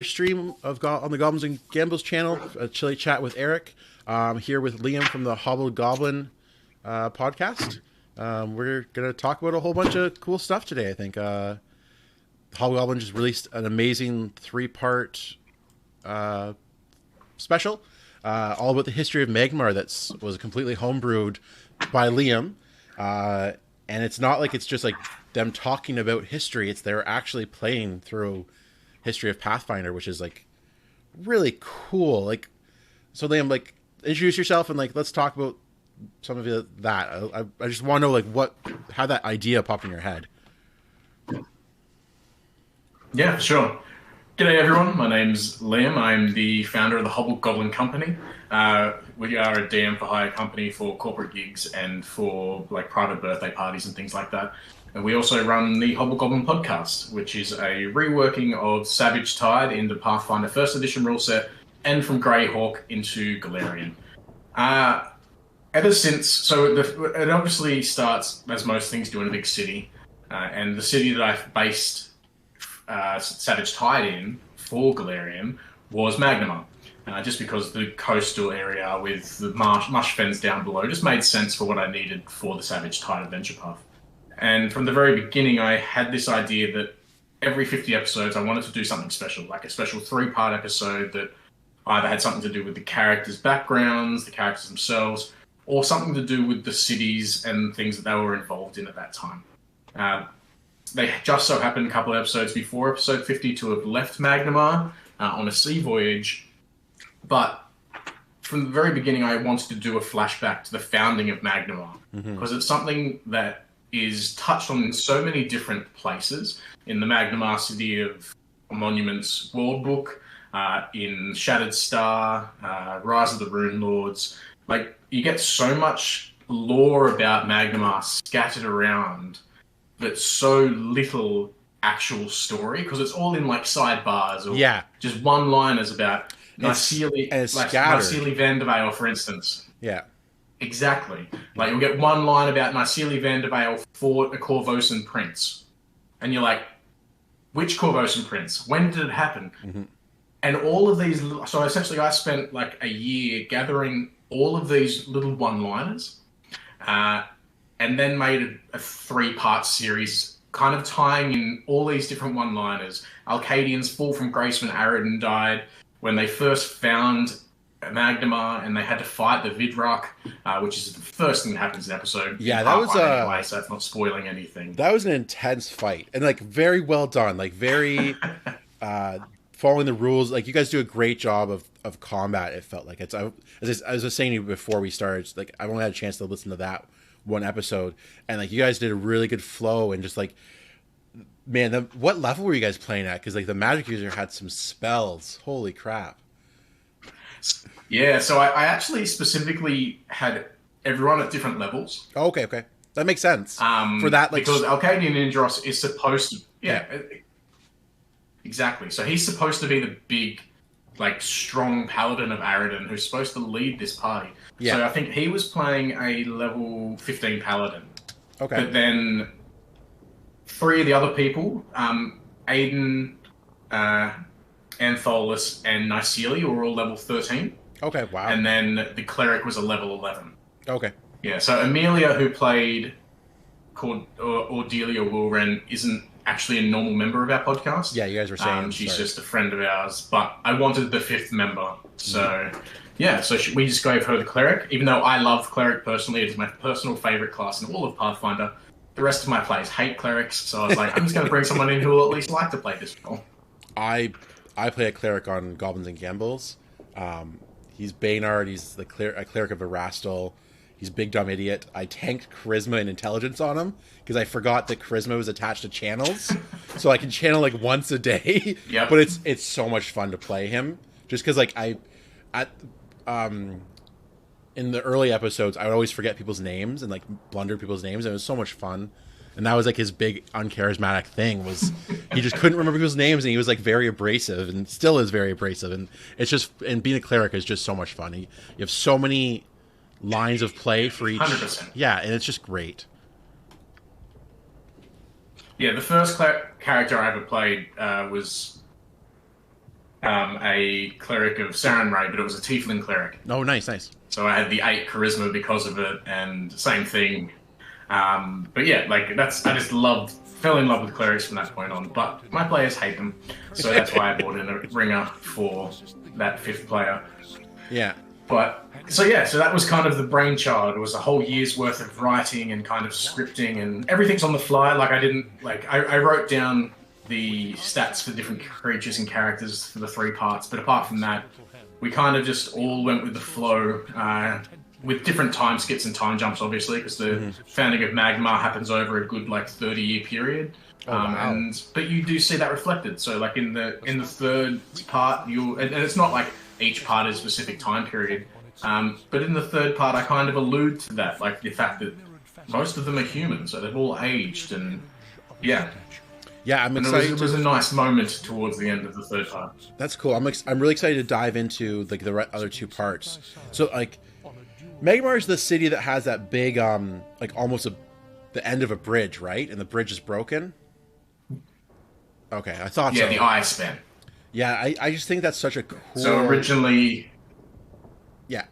stream of on the Goblins and Gambles channel, a chilly chat with Eric. Here with Liam from the Hobbled Goblin podcast. We're gonna talk about a whole bunch of cool stuff today. I think Hobbled Goblin just released an amazing 3-part special, all about the history of Magmar. That was completely homebrewed by Liam, and it's not like it's just like them talking about history. It's they're actually playing through history of Pathfinder, which is like really cool. Like, so Liam, like, introduce yourself and like let's talk about some of that. I just want to know like how that idea popped in your head. Yeah, for sure. G'day everyone, my name's Liam. I'm the founder of the Hobbled Goblin Company. We are a DM for hire company for corporate gigs and for like private birthday parties and things like that. And we also run the Hobbled Goblin podcast, which is a reworking of Savage Tide into Pathfinder First Edition rule set and from Greyhawk into Golarion. Ever since, it obviously starts, as most things do, in a big city. And the city that I've based Savage Tide in for Golarion was Magnemar. Just because the coastal area with the mush fens down below just made sense for what I needed for the Savage Tide adventure path. And from the very beginning, I had this idea that every 50 episodes, I wanted to do something special, like a special 3-part episode that either had something to do with the characters' backgrounds, the characters themselves, or something to do with the cities and things that they were involved in at that time. They just so happened a couple of episodes before episode 50 to have left Magnemar on a sea voyage. But from the very beginning, I wanted to do a flashback to the founding of Magnemar, because it's something that is touched on in so many different places. In the Magnemar City of Monuments World Book, in Shattered Star, Rise of the Rune Lords. Like, you get so much lore about Magnemar scattered around, but so little actual story, because it's all in like sidebars or just one-liners about Nyseelie Vanderveil, for instance. Yeah. Exactly. Like, you'll get one line about Nyseelie Vanderveil fought a Korvosan prince. And you're like, which Korvosan prince? When did it happen? And all of these... So essentially, I spent like a year gathering all of these little one-liners, and then made a 3-part series kind of tying in all these different one-liners. Alcadians fall from grace when Aroden died, when they first found Magnemar and they had to fight the Vidrak, which is the first thing that happens in episode. Yeah, that was anyway, so that's not spoiling anything. That was an intense fight, and like very well done, like very following the rules. Like, you guys do a great job of combat. It felt like it's as I was saying to you before we started, like I've only had a chance to listen to that one episode, and like you guys did a really good flow, and just like, man, what level were you guys playing at? Because like the magic user had some spells. Holy crap. Yeah, so I actually specifically had everyone at different levels. Oh, okay. That makes sense. For that, like, because Alcadian Indros is supposed to... Exactly. So he's supposed to be the big, like, strong paladin of Aroden who's supposed to lead this party. Yeah. So I think he was playing a level 15 paladin. Okay. But then 3 of the other people, Aiden, Antholis, and Nyseelie, were all level 13. Okay, wow. And then the cleric was a level 11. Okay. Yeah, so Amelia, who played Ordelia Wilren, isn't actually a normal member of our podcast. Yeah, you guys were saying. She's just a friend of ours, but I wanted the 5th member. So, yeah, so we just gave her the cleric, even though I love cleric personally. It is my personal favorite class in all of Pathfinder. The rest of my players hate clerics, so I was like, I'm just going to bring someone in who will at least like to play this role. I play a cleric on Goblins and Gambles. He's Baynard. He's a cleric of Erastil. He's a big dumb idiot. I tanked charisma and intelligence on him because I forgot that charisma was attached to channels, so I can channel like once a day. Yep. But it's so much fun to play him, just because like in the early episodes I would always forget people's names and like blunder people's names, and it was so much fun. And that was like his big uncharismatic thing, was he just couldn't remember people's names, and he was like very abrasive, and still is very abrasive. And it's just, and being a cleric is just so much fun. You have so many lines of play for each. 100%. Yeah, and it's just great. Yeah, the first character I ever played was a cleric of Sarenrae, but it was a tiefling cleric. Oh, nice, nice. So I had the 8 charisma because of it, and same thing. But yeah, like I just fell in love with clerics from that point on. But my players hate them, so that's why I brought in a ringer for that 5th player. Yeah. But so yeah, so that was kind of the brainchild. It was a whole year's worth of writing and kind of scripting, and everything's on the fly. Like I wrote down the stats for different creatures and characters for the 3 parts, but apart from that, we kind of just all went with the flow, with different time skips and time jumps, obviously, because the founding of Magmar happens over a good 30-year period. Oh, wow. But you do see that reflected. So like in the 3rd part, and it's not like each part is a specific time period. But in the 3rd part, I kind of allude to that, like the fact that most of them are human, so they've all aged, and yeah. Yeah, I'm excited. It was a nice moment towards the end of the 3rd part. That's cool. I'm really excited to dive into the other 2 parts. So like, Magmar is the city that has that big almost the end of a bridge, right? And the bridge is broken. Okay, I thought so. Yeah, the eye span. Yeah, I just think that's such a cool. So originally, yeah.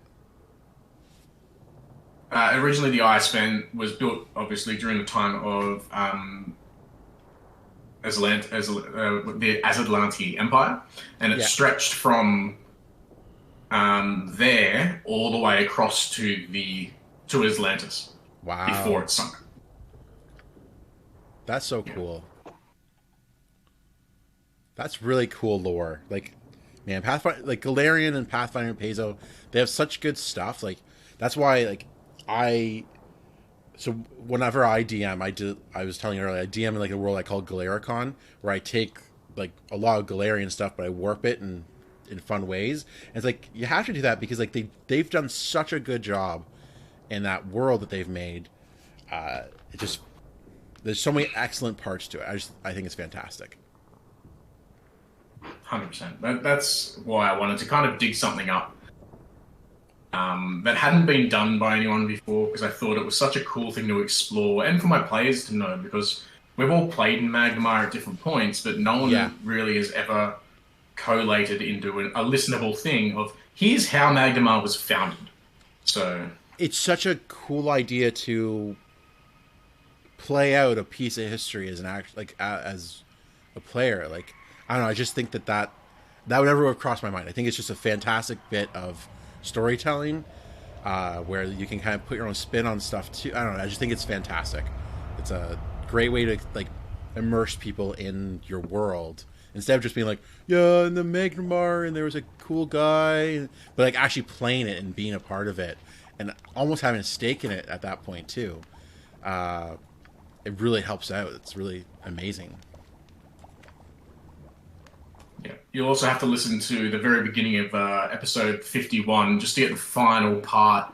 Originally, the eye span was built obviously during the time of the Azatlanti Empire, and it stretched from there all the way across to Atlantis. Wow! Before it sunk. That's so cool. That's really cool lore. Like, man, Pathfinder, like Golarion and Pathfinder and Paizo, they have such good stuff. Like, that's why so whenever I DM, I was telling you earlier, I DM in like a world I call Galaricon, where I take like a lot of Galarian stuff, but I warp it in fun ways. And it's like you have to do that because like they've done such a good job in that world that they've made. It just there's so many excellent parts to it. I think it's fantastic. 100%. That's why I wanted to kind of dig something up that hadn't been done by anyone before, because I thought it was such a cool thing to explore and for my players to know, because we've all played in Magmar at different points, but no one really has ever collated into a listenable thing of here's how Magmar was founded. So it's such a cool idea to play out a piece of history as as a player. Like, I don't know, I just think that would never have crossed my mind. I think it's just a fantastic bit of storytelling where you can kind of put your own spin on stuff too. I don't know, I just think it's fantastic. It's a great way to like immerse people in your world instead of just being like, yeah, in the Magmar and there was a cool guy, but like actually playing it and being a part of it and almost having a stake in it at that point too. It really helps out. It's really amazing. Yeah, you'll also have to listen to the very beginning of episode 51 just to get the final part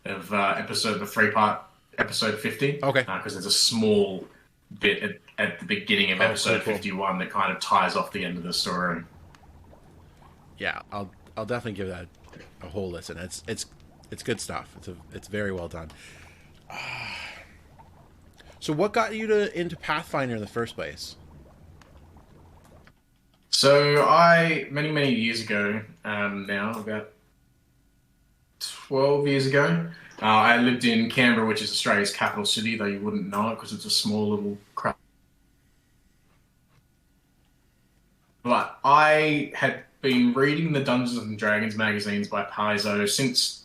of the 3-part episode 50. Okay. Because there's a small bit at the beginning of episode 51 that kind of ties off the end of the story. Yeah, I'll definitely give that a whole listen. It's good stuff. It's very well done. So what got you into Pathfinder in the first place? So many years ago, now about 12 years ago, I lived in Canberra, which is Australia's capital city, though you wouldn't know it because it's a small little crap. But I had been reading the Dungeons and Dragons magazines by Paizo since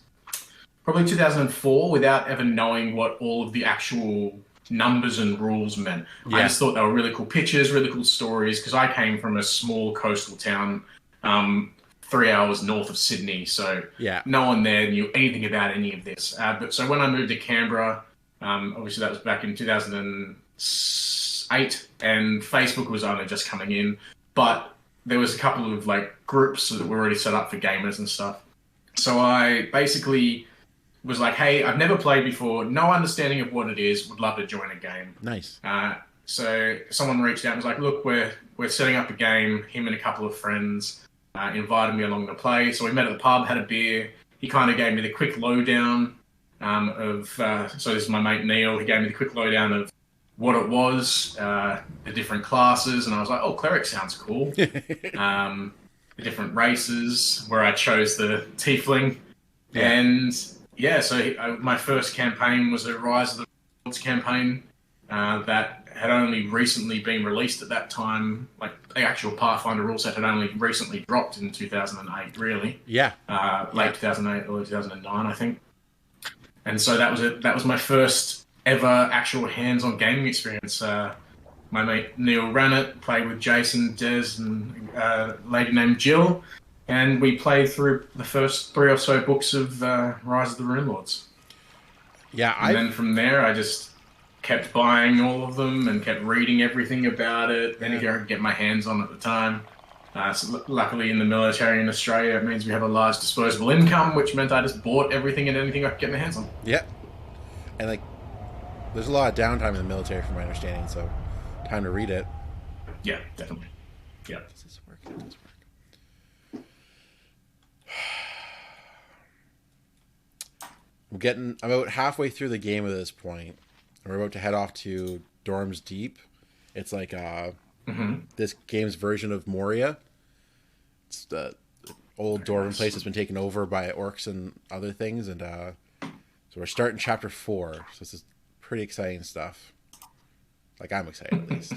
probably 2004 without ever knowing what all of the actual numbers and rules meant. I just thought they were really cool pictures, really cool stories, because I came from a small coastal town 3 hours north of Sydney, so no one there knew anything about any of this. But so when I moved to Canberra, obviously that was back in 2008, and Facebook was only just coming in, but there was a couple of like groups that were already set up for gamers and stuff. So I basically was like, hey, I've never played before, no understanding of what it is, would love to join a game. Nice. So someone reached out and was like, look, we're setting up a game, him and a couple of friends invited me along to play. So we met at the pub, had a beer. He kind of gave me the quick lowdown so this is my mate Neil, he gave me the quick lowdown of what it was, the different classes, and I was like, oh, cleric sounds cool. the different races, where I chose the Tiefling. Yeah. And yeah, so my first campaign was a Rise of the Lords campaign that had only recently been released at that time. Like the actual Pathfinder rule set had only recently dropped in 2008, really. Yeah. Late 2008, early 2009, I think. And so that was it. That was my first ever actual hands-on gaming experience. My mate Neil ran it, played with Jason, Des, and a lady named Jill, and we played through the first 3 or so books of Rise of the Runelords. Yeah, and then from there, I just kept buying all of them and kept reading everything about it, anything I could get my hands on at the time. So luckily, in the military in Australia, it means we have a large disposable income, which meant I just bought everything and anything I could get my hands on. Yeah, and like, there's a lot of downtime in the military, from my understanding, so time to read it. Yeah, definitely. Yeah. Does this work? It does work. I'm about halfway through the game at this point. We're about to head off to Dorms Deep. It's like this game's version of Moria. It's the old Dwarven place that's been taken over by orcs and other things, and so we're starting chapter 4. So this is pretty exciting stuff. Like, I'm excited at least.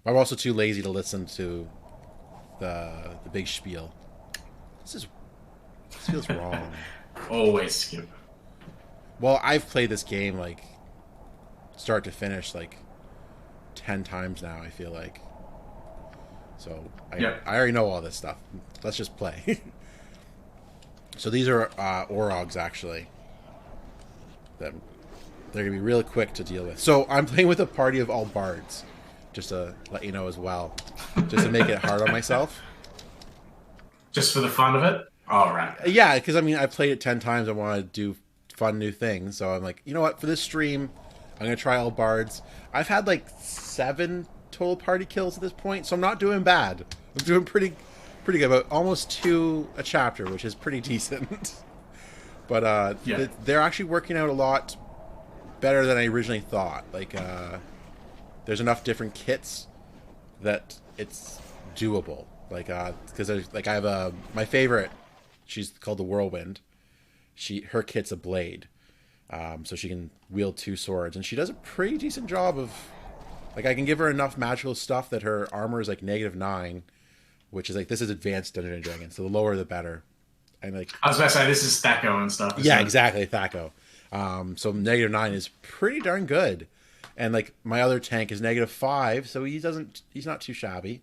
I'm also too lazy to listen to the big spiel. This feels wrong. Always skip. Well, I've played this game like start to finish like 10 times now, I feel like. So I already know all this stuff. Let's just play. So these are Orogs, actually. They're going to be really quick to deal with. So I'm playing with a party of all bards, just to let you know as well. Just to make it hard on myself. Just for the fun of it? All right. Yeah, because I mean, I played it 10 times. I want to do fun new things. So I'm like, you know what? For this stream, I'm going to try all bards. I've had like 7 total party kills at this point, so I'm not doing bad. I'm doing pretty good. About almost 2 a chapter, which is pretty decent. But they're actually working out a lot better than I originally thought. Like, there's enough different kits that it's doable. Like, because I have my favorite. She's called the Whirlwind. Her kit's a blade, so she can wield 2 swords, and she does a pretty decent job of. Like, I can give her enough magical stuff that her armor is like -9, which is like, this is advanced Dungeons and Dragons, so the lower the better. And like, I was about to say, this is Thaco and stuff. Yeah, exactly, Thaco. So -9 is pretty darn good. And like, my other tank is -5, so he's not too shabby.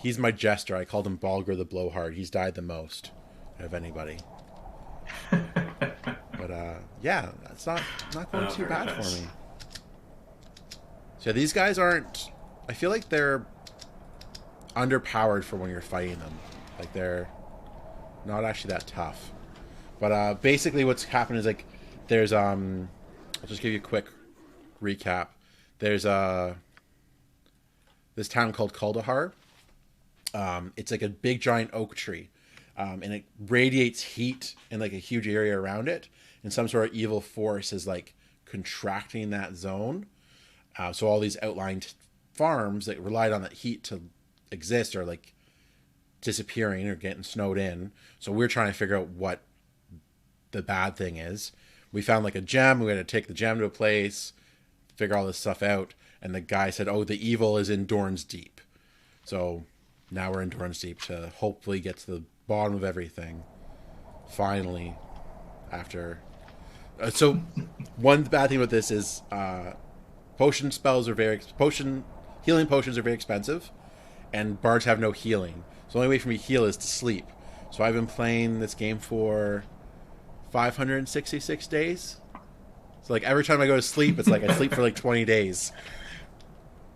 He's my jester. I called him Balgr the Blowhard. He's died the most of anybody. But yeah, that's not going too bad for me. So these guys aren't. I feel like they're underpowered for when you're fighting them. Like, they're not actually that tough. But basically, what's happened is like, there's I'll just give you a quick recap. There's this town called Kuldahar. It's like a big giant oak tree, and it radiates heat in like a huge area around it, and some sort of evil force is like contracting that zone. So all these outlying farms that relied on that heat to exist are like disappearing or getting snowed in. So we're trying to figure out what the bad thing is. We found like a gem. We had to take the gem to a place, figure all this stuff out. And the guy said, "Oh, the evil is in Dorn's Deep." So now we're in Dorn's Deep to hopefully get to the bottom of everything. Finally, after. So one bad thing with this is healing potions are very expensive, and bards have no healing. So the only way for me to heal is to sleep. So I've been playing this game for 566 days. So like, every time I go to sleep, it's like I sleep for like 20 days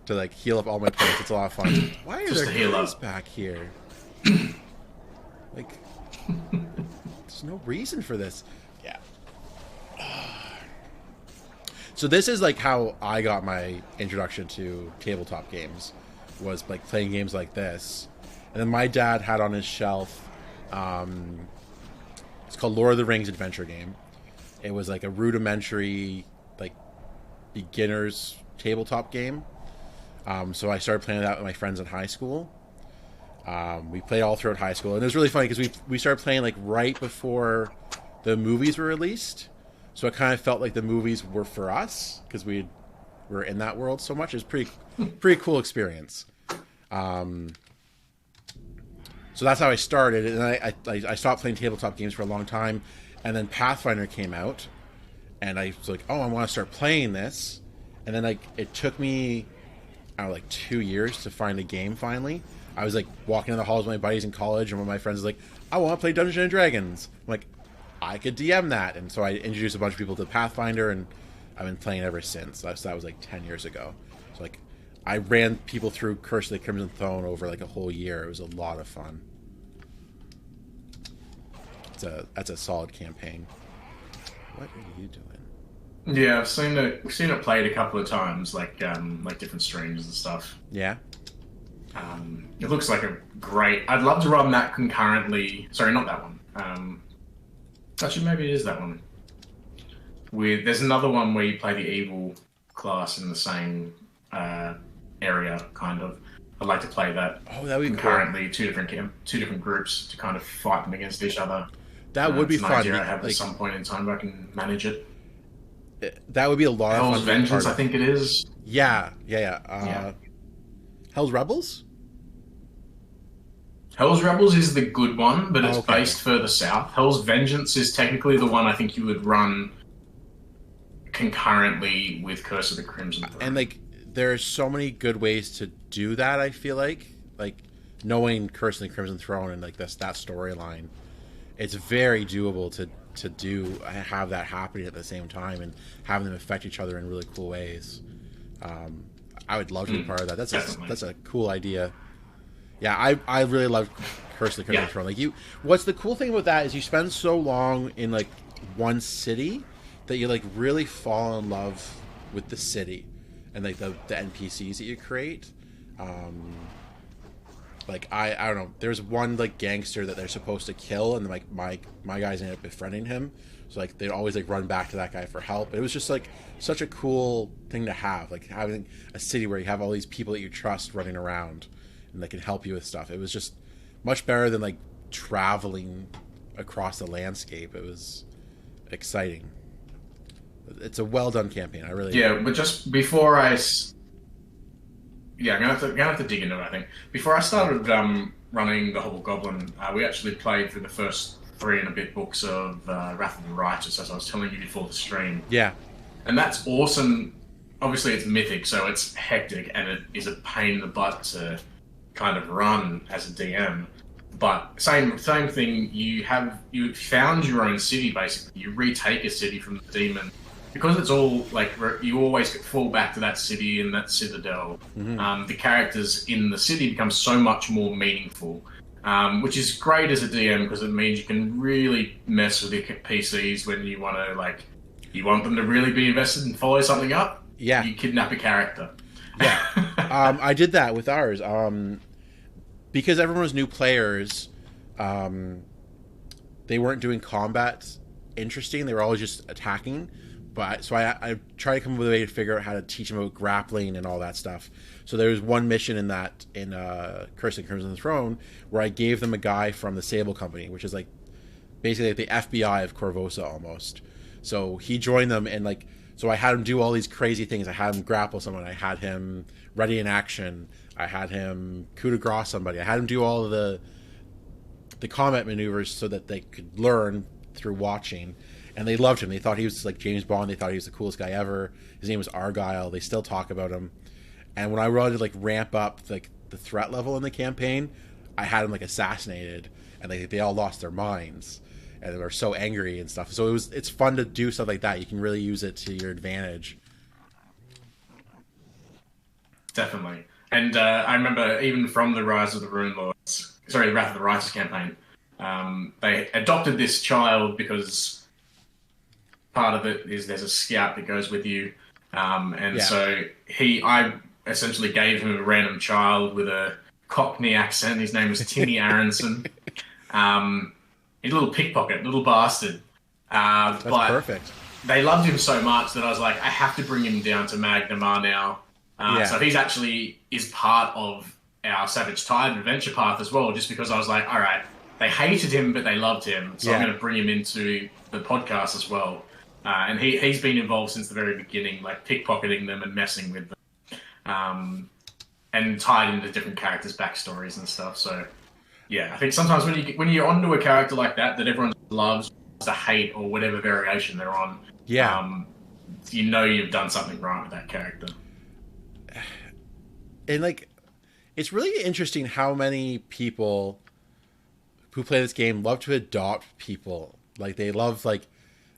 to like heal up all my points. It's a lot of fun. Why are there guys back here? Like, there's no reason for this. Yeah. So this is like how I got my introduction to tabletop games, was like playing games like this. And then my dad had on his shelf, it's called Lord of the Rings adventure game. It was like a rudimentary, like, beginner's tabletop game. So I started playing that with my friends in high school. We played all throughout high school, and it was really funny because we started playing like right before the movies were released. So it kind of felt like the movies were for us because we were in that world so much. It was pretty cool experience. So that's how I started, and I stopped playing tabletop games for a long time, and then Pathfinder came out, and I was like, oh, I want to start playing this, and then like it took me, I don't know, like 2 years to find a game finally. I was like walking in the halls with my buddies in college, and one of my friends was like, I want to play Dungeons and Dragons. I'm like, I could DM that, and so I introduced a bunch of people to Pathfinder, and I've been playing ever since. So that was like 10 years ago. So like, I ran people through Curse of the Crimson Throne over like a whole year. It was a lot of fun. That's a solid campaign. What are you doing? Yeah, I've seen it played a couple of times, like different streams and stuff. Yeah. It looks like a great. I'd love to run that concurrently. Sorry, not that one. Actually, maybe it is that one. There's another one where you play the evil class in the same area, kind of. I'd like to play that. Oh, that would be concurrently. Cool. Two different groups to kind of fight them against each other. That would be fun. Idea I have like, at some point in time where I can manage it. That would be a lot of fun. Hell's Vengeance, I think it is. Yeah. Hell's Rebels? Hell's Rebels is the good one, but it's based further south. Hell's Vengeance is technically the one I think you would run concurrently with Curse of the Crimson Throne. And like, there's so many good ways to do that. I feel like knowing Curse of the Crimson Throne and like that storyline, it's very doable to do have that happening at the same time and having them affect each other in really cool ways. I would love to be part of that. That's a cool idea. Yeah, I really love Curse of the Crimson Throne. Like what's the cool thing about that is you spend so long in like one city that you like really fall in love with the city and like the NPCs that you create. Like I don't know. There's one like gangster that they're supposed to kill, and like my guys ended up befriending him. So like they'd always like run back to that guy for help. It was just like such a cool thing to have, like having a city where you have all these people that you trust running around, and they can help you with stuff. It was just much better than like traveling across the landscape. It was exciting. It's a well done campaign. I really but just before I'm gonna have to dig into it. I think before I started running the Hobgoblin, we actually played through the first 3 and a bit books of Wrath of the Righteous, as I was telling you before the stream. Yeah, and that's awesome. Obviously, it's mythic, so it's hectic, and it is a pain in the butt to kind of run as a DM. But same thing. You found your own city basically. You retake a city from the demon. Because it's all, like, you always fall back to that city and that citadel, the characters in the city become so much more meaningful, which is great as a DM because it means you can really mess with your PCs when you want to, like, you want them to really be invested and follow something up. Yeah. You kidnap a character. Yeah. I did that with ours. Because everyone was new players, they weren't doing combat interesting. They were always just attacking. But so I tried to come up with a way to figure out how to teach them about grappling and all that stuff. So there was one mission in Curse of the Crimson Throne where I gave them a guy from the Sable Company, which is like basically like the FBI of Corvosa almost. So he joined them and like so I had him do all these crazy things. I had him grapple someone. I had him ready in action. I had him coup de grace somebody. I had him do all of the combat maneuvers so that they could learn through watching. And they loved him. They thought he was like James Bond. They thought he was the coolest guy ever. His name was Argyle. They still talk about him. And when I wanted to like ramp up like the threat level in the campaign, I had him like assassinated, and they all lost their minds, and they were so angry and stuff. So it's fun to do stuff like that. You can really use it to your advantage. Definitely. And I remember even from the Rise of the Rune Lords, the Wrath of the Righteous campaign, they adopted this child because part of it is there's a scout that goes with you, so I essentially gave him a random child with a Cockney accent. His name was Timmy Aronson. He's a little pickpocket, little bastard. That's but perfect. They loved him so much that I was like, I have to bring him down to Magnemar now Yeah. So he's actually is part of our Savage Tide adventure path as well, just because I was like, all right, they hated him, but they loved him. So I'm Yeah. going to bring him into the podcast as well. And he's been involved since the very beginning, like pickpocketing them and messing with them, and tied into different characters' backstories and stuff. So yeah, I think sometimes when you're onto a character like that everyone loves to hate or whatever variation they're on, Yeah. um, you know you've done something right with that character. And like, it's really interesting how many people who play this game love to adopt people. Like they love like,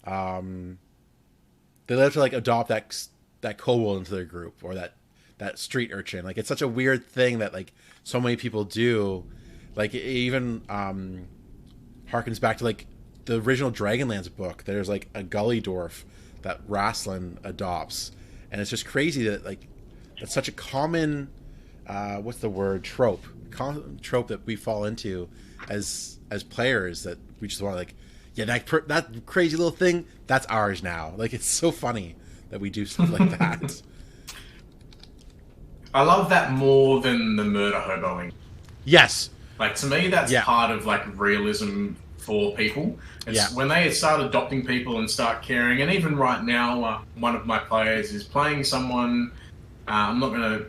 they love to like adopt that kobold into their group, or that street urchin. Like it's such a weird thing that like so many people do. Like it even harkens back to like the original Dragonlance book. There's like a gully dwarf that Rasslin adopts, and it's just crazy that like that's such a common what's the word, trope that we fall into as players, that we just want to like, yeah, that crazy little thing, that's ours now. Like it's so funny that we do stuff like that. I love that more than the murder hoboing. Yes. Like to me, that's Yeah. part of like realism for people. It's Yeah. when they start adopting people and start caring. And even right now, one of my players is playing someone. I'm not gonna,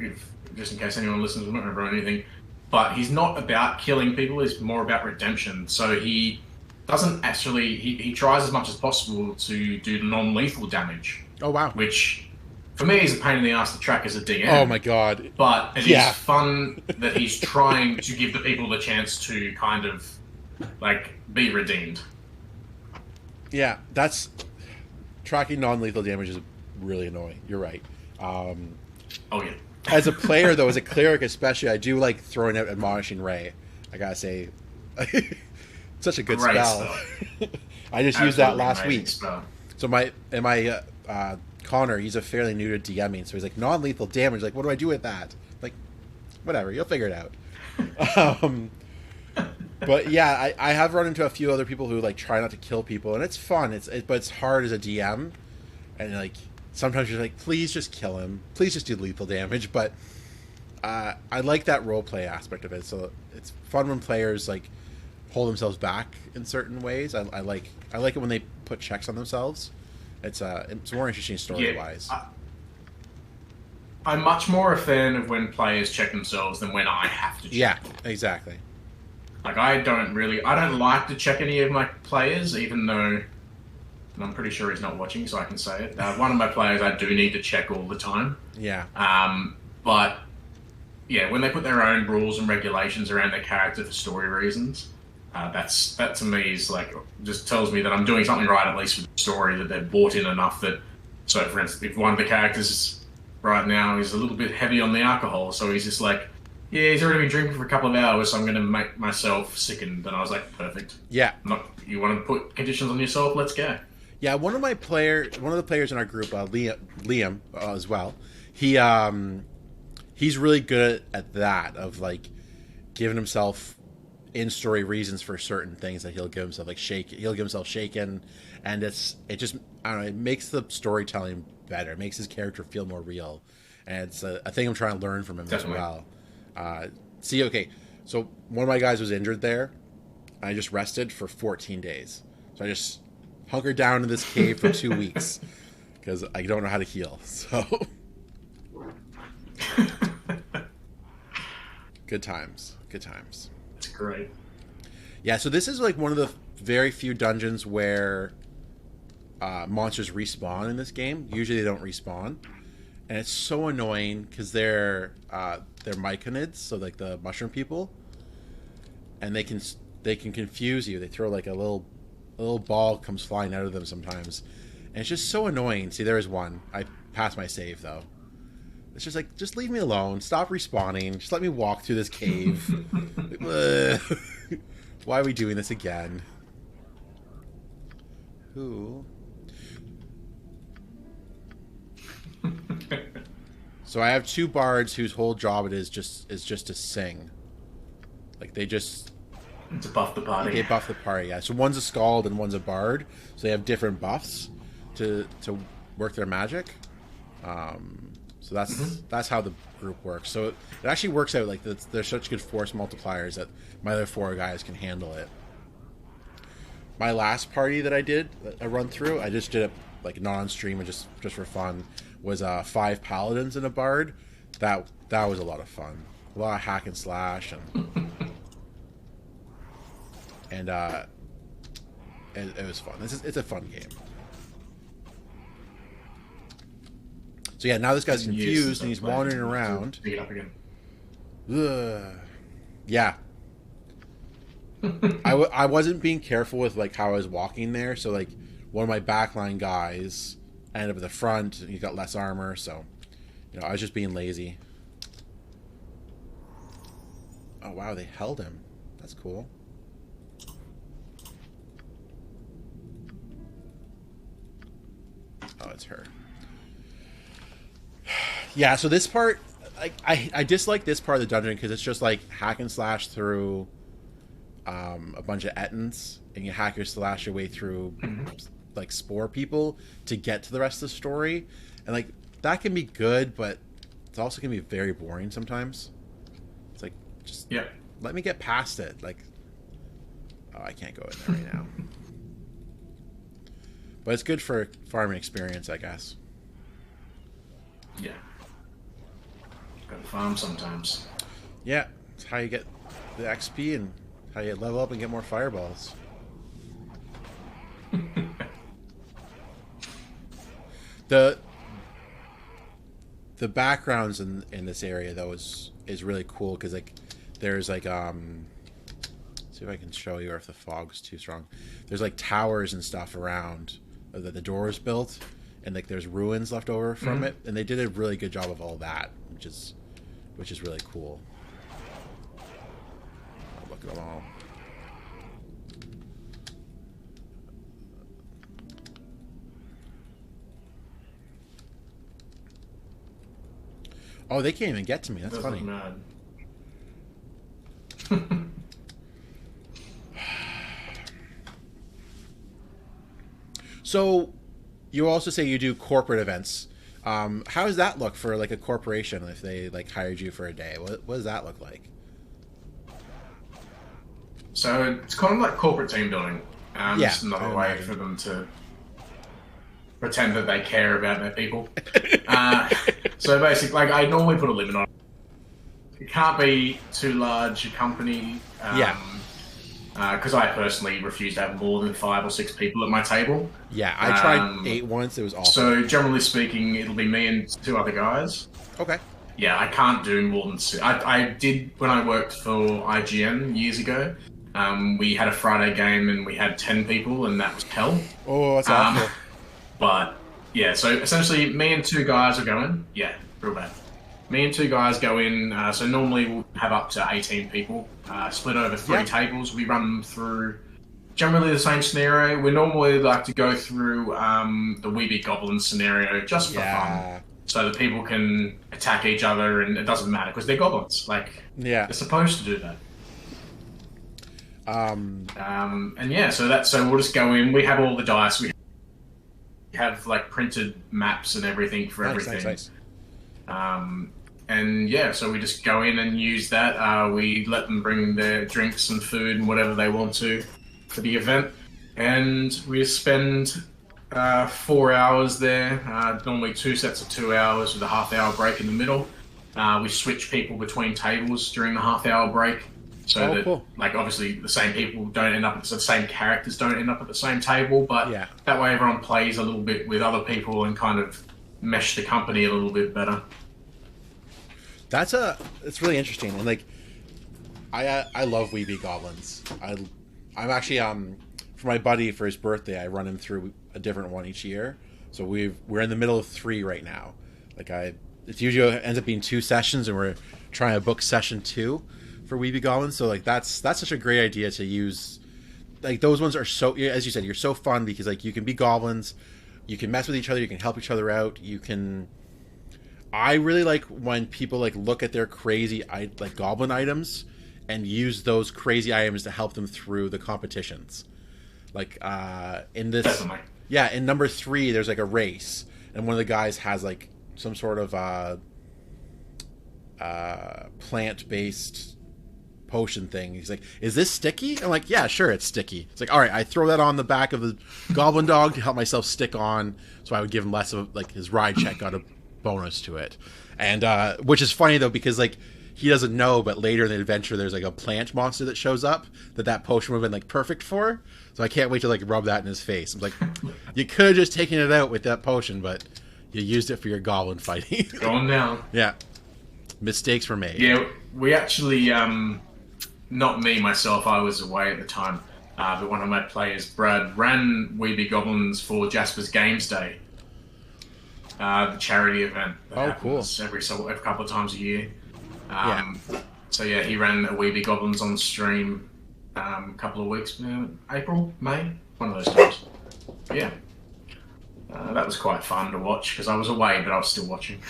just in case anyone listens, I'm not gonna ruin anything. But he's not about killing people. He's more about redemption. So he doesn't actually. He tries as much as possible to do non-lethal damage, Oh wow. which for me is a pain in the ass to track as a DM. Oh my god. But it Yeah. is fun that he's trying to give the people the chance to kind of like be redeemed. Yeah, that's tracking non-lethal damage is really annoying. You're right. Oh yeah. As a player, though, as a cleric especially, I do like throwing out Admonishing Ray. I gotta say, such a good Great spell. spell. I just used that Absolutely last amazing week. spell. So my Connor, he's a fairly new to DMing, so he's like non-lethal damage. Like, what do I do with that? Like, whatever, you'll figure it out. But yeah, I have run into a few other people who like try not to kill people, and it's fun. But it's hard as a DM, and like sometimes you're like, please just kill him, please just do lethal damage. But I like that role play aspect of it. So it's fun when players like hold themselves back in certain ways. I like it when they put checks on themselves. It's more interesting story wise. I'm much more a fan of when players check themselves than when I have to check. Yeah, exactly. Like I don't like to check any of my players, even though, and I'm pretty sure he's not watching, so I can say it. One of my players I do need to check all the time. Yeah. But yeah, when they put their own rules and regulations around their character for story reasons, that to me is like just tells me that I'm doing something right, at least with the story, that they've bought in enough that. So, for instance, if one of the characters right now is a little bit heavy on the alcohol, so he's just like, yeah, he's already been drinking for a couple of hours, so I'm going to make myself sickened. And I was like, perfect. Yeah. You want to put conditions on yourself? Let's go. Yeah, one of the players in our group, Liam as well. He's really good at that, of like giving himself in-story reasons for certain things that he'll give himself he'll give himself shaken, and it just, I don't know, it makes the storytelling better. It makes his character feel more real, and it's a thing I'm trying to learn from him. Definitely. As well. Okay, so one of my guys was injured there. I just rested for 14 days. So I just hunkered down in this cave for 2 weeks because I don't know how to heal. So good times. That's great. Yeah, so this is like one of the very few dungeons where monsters respawn in this game. Usually they don't respawn. And it's so annoying because they're myconids, so like the mushroom people, and they can confuse you. They throw like a little ball comes flying out of them sometimes, and it's just so annoying. See, there is one. I passed my save though. It's just like, just leave me alone. Stop respawning. Just let me walk through this cave. Why are we doing this again? Who? So I have two bards whose whole job it is just to sing. Like they just to buff the party. They buff the party, yeah. So one's a skald and one's a bard, so they have different buffs to work their magic. So that's how the group works. So it actually works out. Like there's such good force multipliers that my other 4 guys can handle it. My last party that I did a run through, I just did it like not on stream and just for fun. Was 5 paladins and a bard. That was a lot of fun. A lot of hack and slash and it was fun. It's a fun game. So yeah, now this guy's confused and he's wandering around. Pick it up again. Ugh. Yeah. I wasn't being careful with like how I was walking there, so like one of my backline guys ended up at the front and he got less armor, so I was just being lazy. Oh wow, they held him. That's cool. Oh, it's her. Yeah, so this part, like, I dislike this part of the dungeon because it's just like hack and slash through a bunch of Ettins, and you hack or slash your way through like spore people to get to the rest of the story, and like that can be good, but it's also can be very boring sometimes. It's like just let me get past it. Like, oh, I can't go in there right now. But it's good for farming experience, I guess. Yeah. Gotta farm sometimes. Yeah, it's how you get the XP and how you level up and get more fireballs. The backgrounds in this area though is really cool because like there's like see if I can show you or if the fog's too strong. There's like towers and stuff around that the door is built, and like there's ruins left over from it, and they did a really good job of all that, which is really cool. Oh, look at them all. Oh, they can't even get to me. That's funny. Mad. So, you also say you do corporate events. How does that look for like a corporation if they like hired you for a day? What does that look like? So it's kind of like corporate team building. Just another way for them to pretend that they care about their people. So basically, like I normally put a limit on it. It can't be too large a company. Because I personally refuse to have more than 5 or 6 people at my table. Yeah, I tried 8 once. It was awful. So generally speaking, it'll be me and 2 other guys. Okay. Yeah, I can't do more than 6. I did when I worked for IGN years ago. We had a Friday game and we had 10 people, and that was hell. Oh, that's awful. But yeah, so essentially, me and 2 guys are going. Yeah, real bad. Me and 2 guys go in, so normally we'll have up to 18 people, split over 3 tables. We run them through generally the same scenario. We normally like to go through the We Be Goblins scenario just for fun. So that people can attack each other and it doesn't matter because they're goblins. Like, they're supposed to do that. And yeah, so we'll just go in. We have all the dice. We have like printed maps and everything for everything. Nice. And yeah, so we just go in and use that. We let them bring their drinks and food and whatever they want to for the event. And we spend 4 hours there, normally 2 sets of 2 hours with a half-hour break in the middle. We switch people between tables during the half-hour break. So that, like, obviously the same people don't end up, the same characters don't end up at the same table, but that way everyone plays a little bit with other people and kind of mesh the company a little bit better. It's really interesting, and like, I love We Be Goblins. I'm actually for my buddy for his birthday, I run him through a different one each year. So we're in the middle of 3 right now. Like it usually ends up being 2 sessions, and we're trying to book session 2 for We Be Goblins. So like that's such a great idea to use. Like those ones are so, as you said, you're so fun because like you can be goblins, you can mess with each other, you can help each other out, you can. I really like when people like look at their crazy like goblin items and use those crazy items to help them through the competitions. Like in this, definitely. Yeah, in number 3 there's like a race, and one of the guys has like some sort of plant-based potion thing. He's like, "Is this sticky?" I'm like, "Yeah, sure, it's sticky." It's like, "All right." I throw that on the back of the goblin dog to help myself stick on, so I would give him less of like his ride check got a bonus to it, and which is funny though because like he doesn't know, but later in the adventure there's like a plant monster that shows up that potion would have been like perfect for. So I can't wait to like rub that in his face. I'm like, you could have just taken it out with that potion, but you used it for your goblin fighting. Going down. Yeah, mistakes were made. Yeah, we actually, not me myself, I was away at the time, but one of my players, Brad, ran Weeby Goblins for Jasper's Games Day, the charity event that happens every couple of times a year. So yeah, he ran a Weeby Goblins on stream a couple of weeks, April, May, one of those times. Yeah. That was quite fun to watch because I was away, but I was still watching.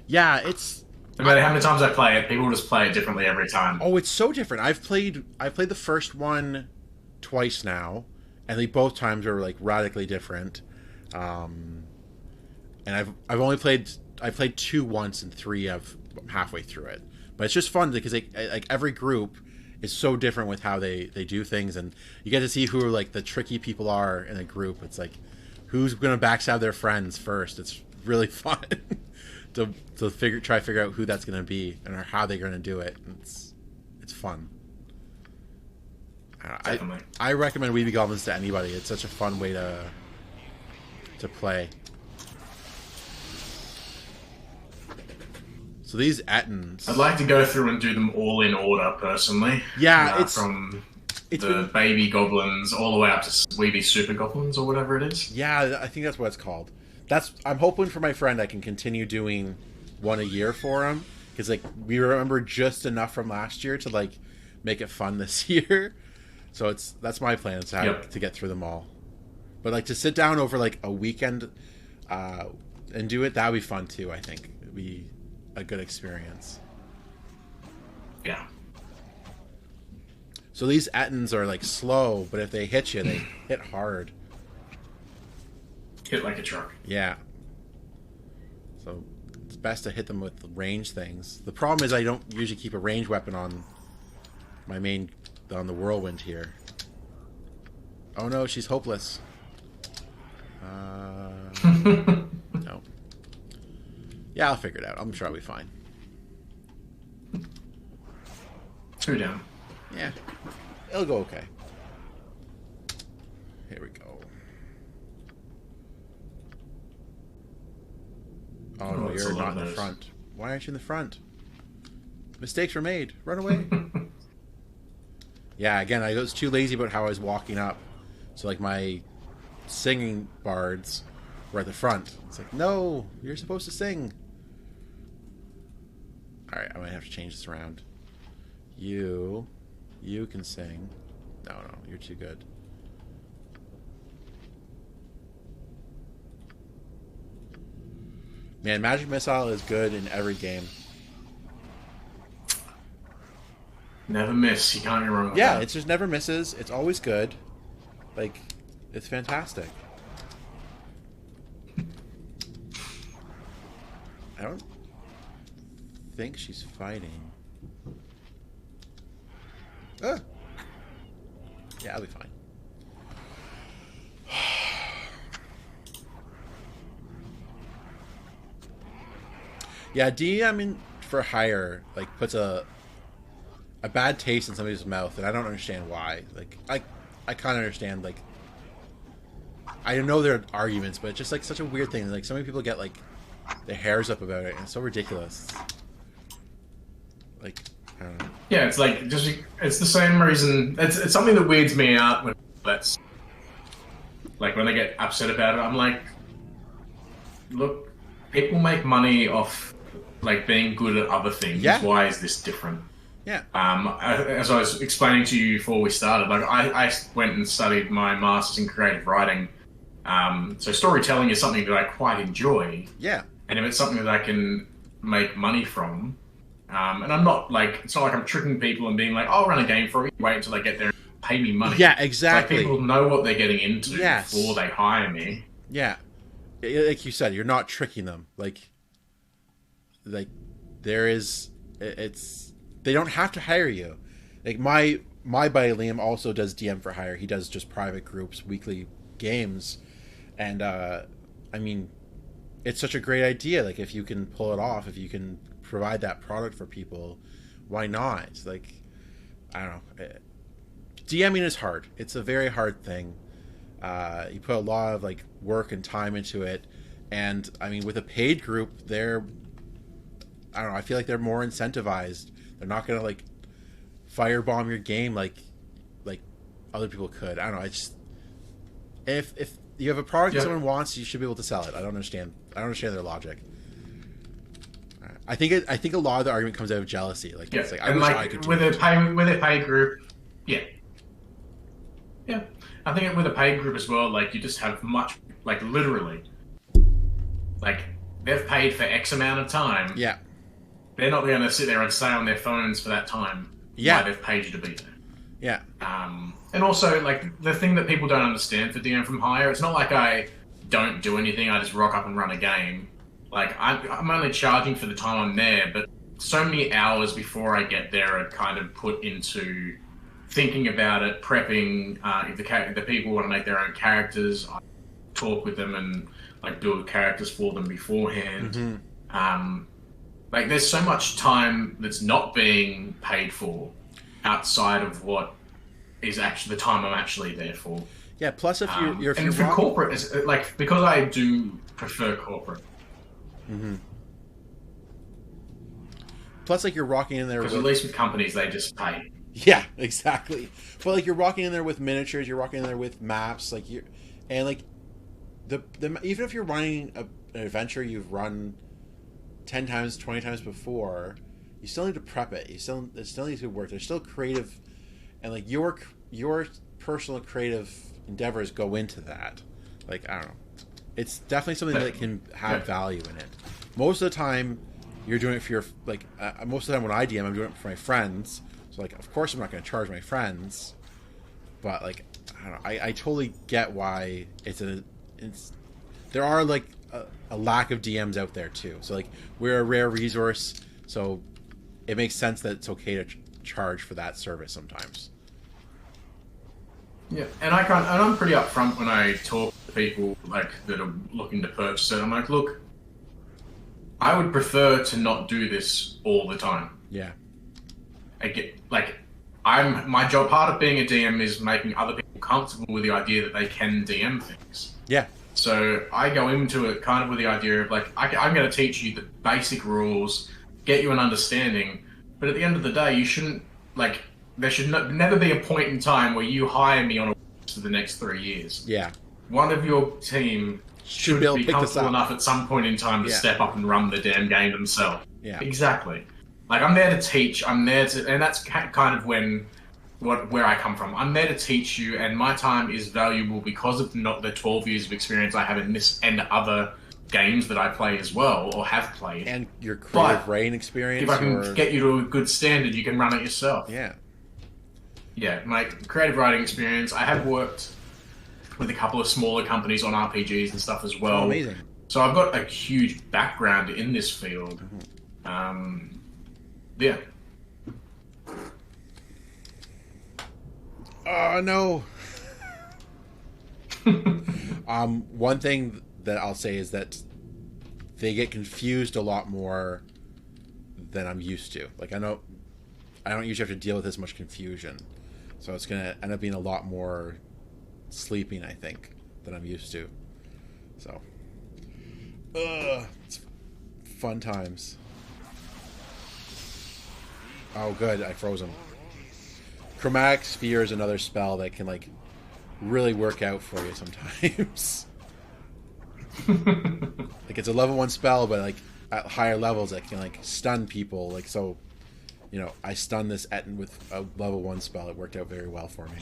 Yeah, it's no matter how many times I play it, people just play it differently every time. Oh, it's so different. I've played the first one twice now, and they both times are like radically different. And I've played 2 once and 3 I've halfway through it. But it's just fun because like every group is so different with how they do things, and you get to see who like the tricky people are in a group. It's like who's gonna backstab their friends first. It's really fun to try to figure out who that's gonna be and how they're gonna do it. It's fun. I recommend Weeby Goblins to anybody. It's such a fun way to play. So these Ettins, I'd like to go through and do them all in order, personally. Yeah, from baby goblins all the way up to Weeby Super Goblins or whatever it is. Yeah, I think that's what it's called. I'm hoping for my friend I can continue doing one a year for him because like we remember just enough from last year to like make it fun this year. So that's my plan to get through them all. But like to sit down over like a weekend and do it, that would be fun too. I think it'd be a good experience. Yeah. So these Ettins are like slow, but if they hit you, they hit hard. Hit like a truck. Yeah. So it's best to hit them with range things. The problem is I don't usually keep a range weapon on on the whirlwind here. Oh no, she's hopeless. No. Yeah, I'll figure it out. I'm sure I'll be fine. 2 down. Yeah. It'll go okay. Here we go. Oh no, you're not in the front. Why aren't you in the front? Mistakes were made. Run away. Yeah, again, I was too lazy about how I was walking up. So like my singing bards were at the front. It's like, no, you're supposed to sing. Alright, I might have to change this around. You can sing. No, you're too good. Man, Magic Missile is good in every game. Never miss. You can't go wrong with that. It just never misses. It's always good. Like, it's fantastic. I don't think she's fighting. Yeah, I'll be fine. Yeah, DM for hire like puts a bad taste in somebody's mouth, and I don't understand why. Like, I kind of understand. Like, I know there are arguments, but it's just like such a weird thing. Like, so many people get like their hairs up about it, and it's so ridiculous. Like, I don't know. Yeah, it's like it's the same reason. It's something that weirds me out when that's like when they get upset about it. I'm like, look, people make money off like being good at other things. Yeah. Why is this different? Yeah. As I was explaining to you before we started, like I went and studied my master's in creative writing. So storytelling is something that I quite enjoy. Yeah. And if it's something that I can make money from, and I'm not like, it's not like I'm tricking people and being like, I'll run a game for you, wait until they get there and pay me money. Yeah, exactly. It's like people know what they're getting into before they hire me. Yeah. Like you said, you're not tricking them. Like, like there is it's they don't have to hire you. Like my buddy Liam also does DM for hire. He does just private groups, weekly games, and I mean, it's such a great idea. Like if you can pull it off, if you can provide that product for people, why not? Like I don't know. DMing is hard. It's a very hard thing. You put a lot of like work and time into it, and I mean, with a paid group, I don't know. I feel like they're more incentivized. They're not gonna like firebomb your game like other people could. I don't know. I just if you have a product that someone wants, you should be able to sell it. I don't understand their logic. I think a lot of the argument comes out of jealousy. Like it's like I wish I could do with a paid group. Yeah. Yeah. I think with a paid group as well, like you just have much like literally like they've paid for X amount of time. Yeah. They're not going to sit there and stay on their phones for that time. Yeah. Why they've paid you to be there. Yeah. And also, like, the thing that people don't understand for DM from Hire, it's not like I don't do anything, I just rock up and run a game. Like, I'm only charging for the time I'm there, but so many hours before I get there are kind of put into thinking about it, prepping. If the people want to make their own characters, I talk with them and, like, build characters for them beforehand. Mm-hmm. Like, there's so much time that's not being paid for outside of what is actually the time I'm actually there for. Yeah, plus if you're and for corporate, it's like, because I do prefer corporate. Mm-hmm. Plus, like, you're rocking in there because at least with companies, they just pay. Yeah, exactly. But like, you're rocking in there with miniatures, you're rocking in there with maps, like and like the even if you're running an adventure you've run 10 times, 20 times before, you still need to prep it. It still needs to work. There's still creative, and like your personal creative endeavors go into that. Like, I don't know. It's definitely something that can have value in it. Most of the time, you're doing it for your, like, most of the time when I DM, I'm doing it for my friends. So, like, of course I'm not going to charge my friends. But, like, I don't know. I totally get why there are, like, a lack of DMs out there too. So like we're a rare resource, so it makes sense that it's okay to charge for that service sometimes. Yeah, and I'm pretty upfront when I talk to people like that are looking to purchase it. I'm like, look, I would prefer to not do this all the time. Yeah. My job, part of being a DM is making other people comfortable with the idea that they can DM things. Yeah. So I go into it kind of with the idea of like, I'm going to teach you the basic rules, get you an understanding, but at the end of the day, you shouldn't, like, there should never be a point in time where you hire me on a for the next 3 years. Yeah. One of your team should be comfortable enough at some point in time to step up and run the damn game themselves. Yeah. Exactly. Like, I'm there to teach, and that's kind of where I come from. I'm there to teach you, and my time is valuable because of the 12 years of experience I have in this and other games that I play as well, or have played. And your creative writing experience. If I can get you to a good standard, you can run it yourself. Yeah. Yeah, my creative writing experience. I have worked with a couple of smaller companies on RPGs and stuff as well. Oh, amazing. So I've got a huge background in this field. Mm-hmm. Yeah. Oh, no. One thing that I'll say is that they get confused a lot more than I'm used to. Like, I don't usually have to deal with this much confusion. So it's going to end up being a lot more sleeping, I think, than I'm used to. So, it's fun times. Oh, good. I froze him. Chromatic Sphere is another spell that can, like, really work out for you sometimes. Like, it's a level 1 spell, but, like, at higher levels, it can, like, stun people. Like, so, you know, I stunned this Etten with a level 1 spell. It worked out very well for me.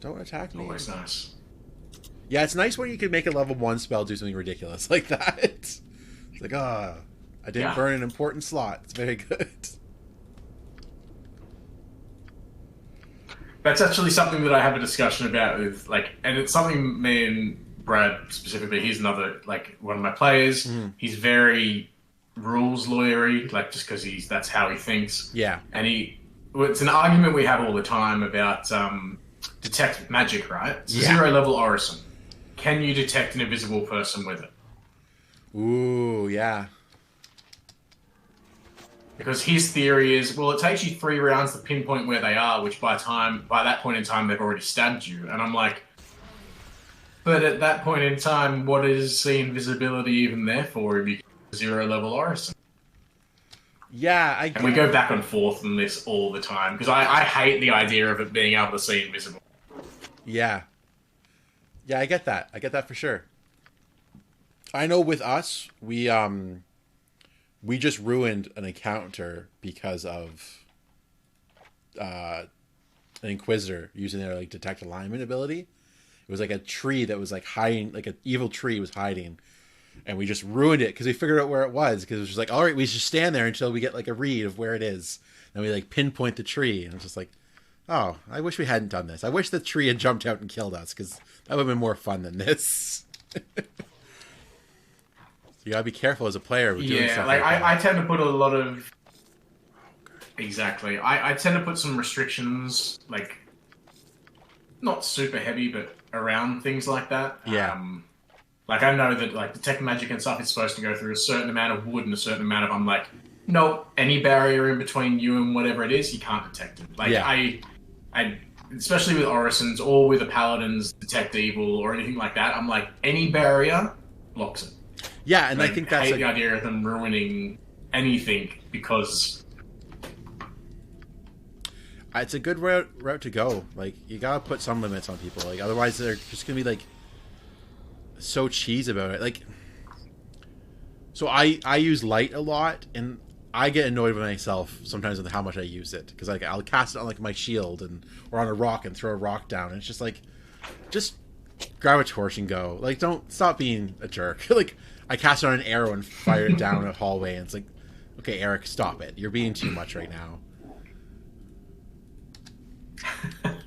Don't attack me. Always nice. Yeah, it's nice when you can make a level 1 spell do something ridiculous like that. It's like, I didn't burn an important slot. It's very good. That's actually something that I have a discussion about with, like, and it's something me and Brad specifically, he's another like one of my players. He's very rules lawyery, like just because that's how he thinks. Yeah. And it's an argument we have all the time about detect magic, right? It's zero level Orison. Can you detect an invisible person with it? Ooh, yeah. Because his theory is, well, it takes you 3 rounds to pinpoint where they are, which by that point in time, they've already stabbed you. And I'm like, but at that point in time, what is the invisibility even there for if you zero level Orison? Yeah, and we go back and forth on this all the time, because I hate the idea of it being able to see invisible. Yeah. Yeah, I get that. I get that for sure. I know with us, we just ruined an encounter because of an Inquisitor using their like detect alignment ability. It was like a tree that was like hiding, like an evil tree was hiding, and we just ruined it because we figured out where it was. Because it was just like, all right, we should stand there until we get like a read of where it is, and we like pinpoint the tree, and it's just like, oh, I wish we hadn't done this. I wish the tree had jumped out and killed us, because that would have been more fun than this. You gotta be careful as a player with doing stuff like that. I tend to put a lot of... Exactly. I tend to put some restrictions, like, not super heavy, but around things like that. Yeah. Like, I know that, like, detect magic and stuff is supposed to go through a certain amount of wood and a certain amount of... I'm like, no, any barrier in between you and whatever it is, you can't detect it. Like, yeah. I especially with Orisons or with the Paladins detect evil or anything like that, I'm like, any barrier blocks it. Yeah, and I think that's the idea of them ruining anything because it's a good route to go. Like, you gotta put some limits on people. Like, otherwise they're just gonna be like so cheese about it. Like, so I use light a lot, and I get annoyed with myself sometimes with how much I use it, because like I'll cast it on like my shield or on a rock and throw a rock down, and it's just like, just grab a torch and go. Like, don't stop being a jerk. Like, I cast it on an arrow and fire it down a hallway, and it's like, okay, Eric, stop it. You're being too much right now.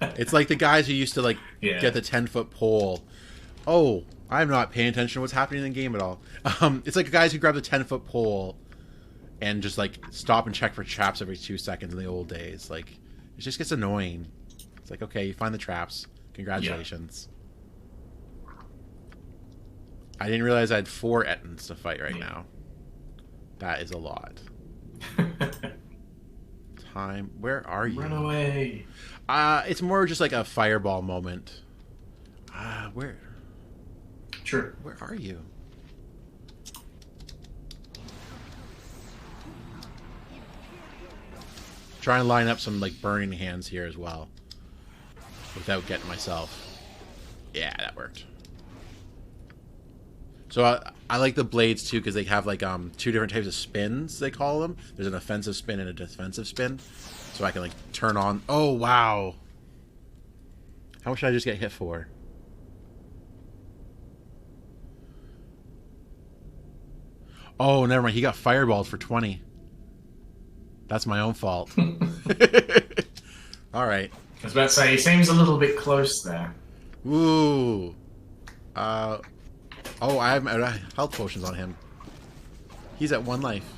It's like the guys who used to like get the 10-foot pole. Oh, I'm not paying attention to what's happening in the game at all. It's like guys who grab the 10-foot pole and just like stop and check for traps every 2 seconds in the old days. Like, it just gets annoying. It's like, okay, you find the traps. Congratulations. I didn't realize I had 4 Ettins to fight right now. That is a lot. Time. Where are you? Run away. It's more just like a fireball moment. Where? Sure. Where are you? Try and line up some like burning hands here as well, without getting myself. Yeah, that worked. So I like the blades too, because they have like 2 different types of spins, they call them. There's an offensive spin and a defensive spin. So I can like turn on. Oh wow! How much did I just get hit for? Oh, never mind. He got fireballed for 20. That's my own fault. All right. I was about to say, he seems a little bit close there. Ooh. Oh, I have health potions on him. He's at 1 life.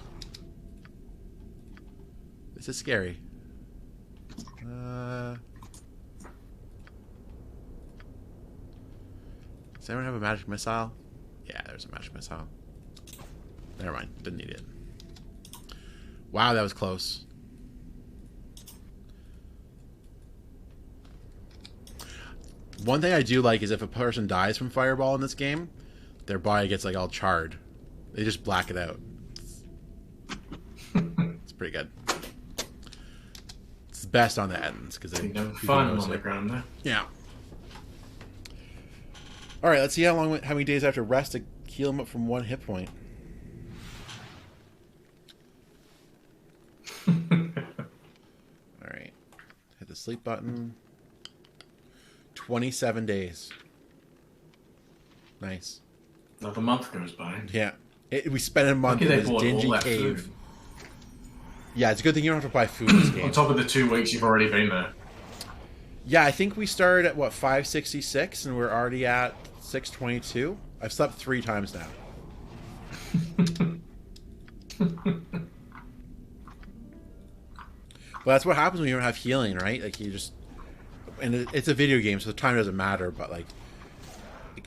This is scary. Does anyone have a magic missile? Yeah, there's a magic missile. Never mind. Didn't need it. Wow, that was close. One thing I do like is if a person dies from fireball in this game, their body gets like all charred. They just black it out. It's pretty good. It's best on the Ettins because they fun on the ground there. Yeah. All right, let's see how many days after rest to heal him up from 1 hit point. All right, hit the sleep button. 27 days. Nice. Another month goes by. Yeah. We spent a month in this dingy cave. Food. Yeah, it's a good thing you don't have to buy food in this game. On top of the 2 weeks you've already been there. Yeah, I think we started at, what, 566, and we're already at 6:22. I've slept 3 times now. But that's what happens when you don't have healing, right? Like you just, and it's a video game, so the time doesn't matter. But like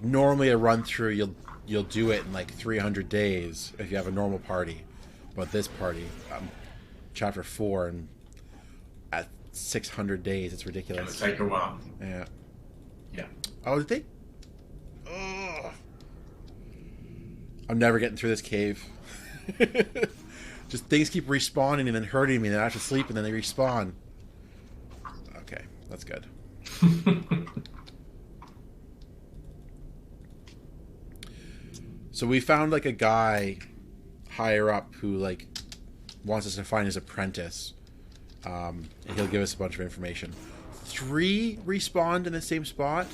normally a run through, you'll do it in like 300 days if you have a normal party. But this party, chapter 4, and at 600 days, it's ridiculous. It'll take a while. Yeah. Yeah. Oh, did they? Oh. I'm never getting through this cave. Just things keep respawning and then hurting me, and then I have to sleep, and then they respawn. Okay, that's good. So we found like a guy higher up who like wants us to find his apprentice, and he'll give us a bunch of information. 3 respawned in the same spot.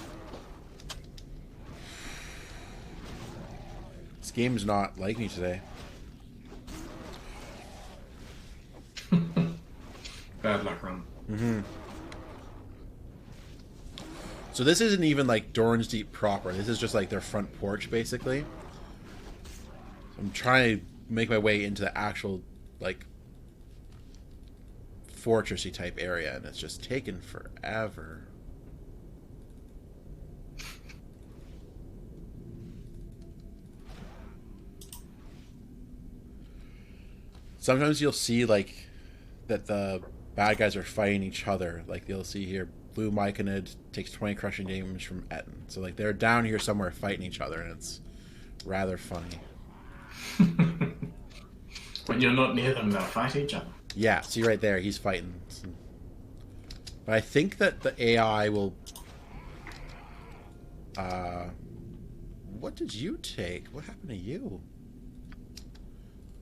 This game's not like me today. Bad luck run. Mm-hmm. So this isn't even like Dorn's Deep proper. This is just like their front porch, basically. I'm trying to make my way into the actual like fortressy type area, and it's just taken forever. Sometimes you'll see like that the bad guys are fighting each other. Like you'll see here, Blue Myconid takes 20 crushing damage from Etten. So like they're down here somewhere fighting each other, and it's rather funny. When you're not near them, they'll fight each other. Yeah, see right there, he's fighting. But I think that the AI will... what did you take? What happened to you?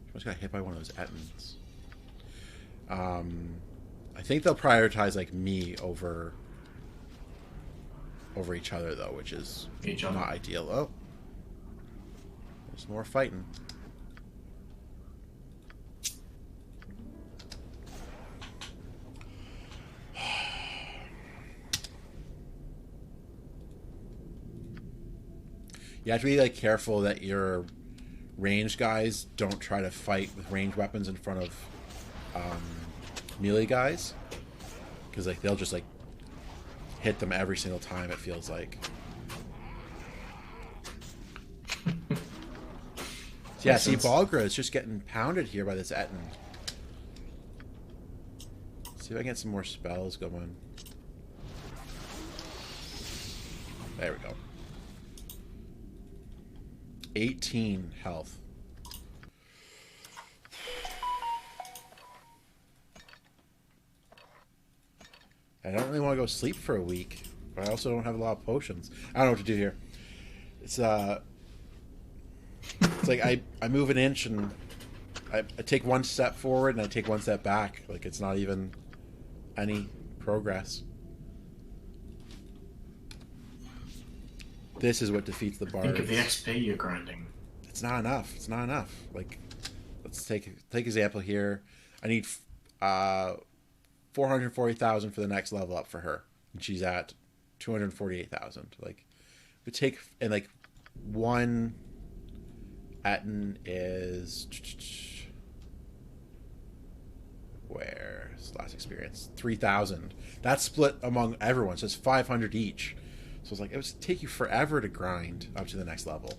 I just got hit by one of those Ettins. I think they'll prioritize like me over each other though, which is not ideal. Oh, there's more fighting. You have to be like careful that your ranged guys don't try to fight with ranged weapons in front of melee guys, because like they'll just like hit them every single time, it feels like. So, yeah, see, Balgra is just getting pounded here by this Etten. See if I can get some more spells going. There we go. 18 health. I don't really want to go sleep for a week, but I also don't have a lot of potions. I don't know what to do here. It's like I move an inch and I take one step forward and I take one step back. Like it's not even any progress. This is what defeats the bards. Think of the XP you're grinding. It's not enough. It's not enough. Like, let's take example here. I need 440,000 for the next level up for her, and she's at 248,000. Like, we take, and like one Etten is where's last experience 3,000. That's split among everyone, so it's 500 each. So it's like it would take you forever to grind up to the next level,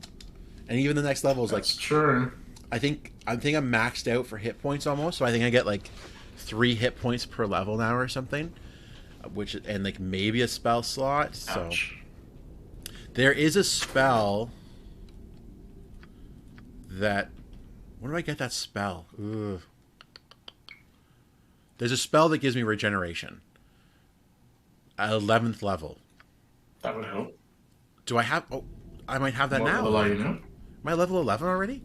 and even the next level is That's true. I think I'm maxed out for hit points almost. So I think I get like 3 hit points per level now or something, which and like maybe a spell slot. Ouch. So there is a spell that. Where do I get that spell? Ugh. There's a spell that gives me regeneration at 11th level. That would help. Do I have... Oh, I might have that now. What level are you now? Am I level 11 already?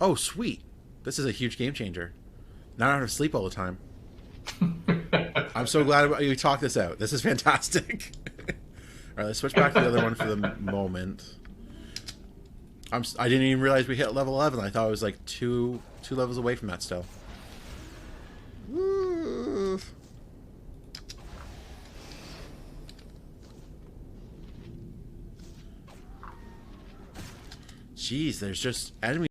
Oh, sweet. This is a huge game changer. Now I don't have to sleep all the time. I'm so glad you talked this out. This is fantastic. All right, let's switch back to the other one for the moment. I didn't even realize we hit level 11. I thought I was like two levels away from that still. Woo. geez, there's just enemies